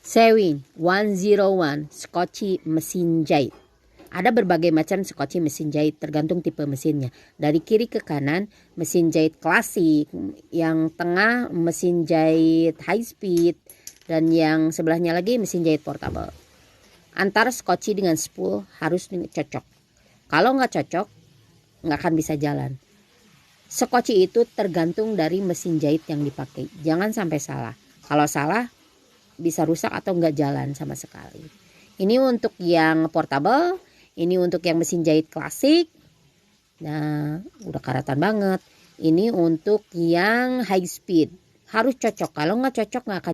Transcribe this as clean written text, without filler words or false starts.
Sewing 101 skoci mesin jahit. Ada berbagai macam skoci mesin jahit tergantung tipe mesinnya. Dari kiri ke kanan mesin jahit klasik, yang tengah mesin jahit high speed, dan yang sebelahnya lagi mesin jahit portable. Antara skoci dengan spool harus cocok. Kalau nggak cocok nggak akan bisa jalan. Skoci itu tergantung dari mesin jahit yang dipakai. Jangan sampai salah. Kalau salah bisa rusak atau nggak jalan sama sekali. Ini untuk yang portable, ini untuk yang mesin jahit klasik. Nah, udah karatan banget. Ini untuk yang high speed. Harus cocok. Kalau nggak cocok nggak akan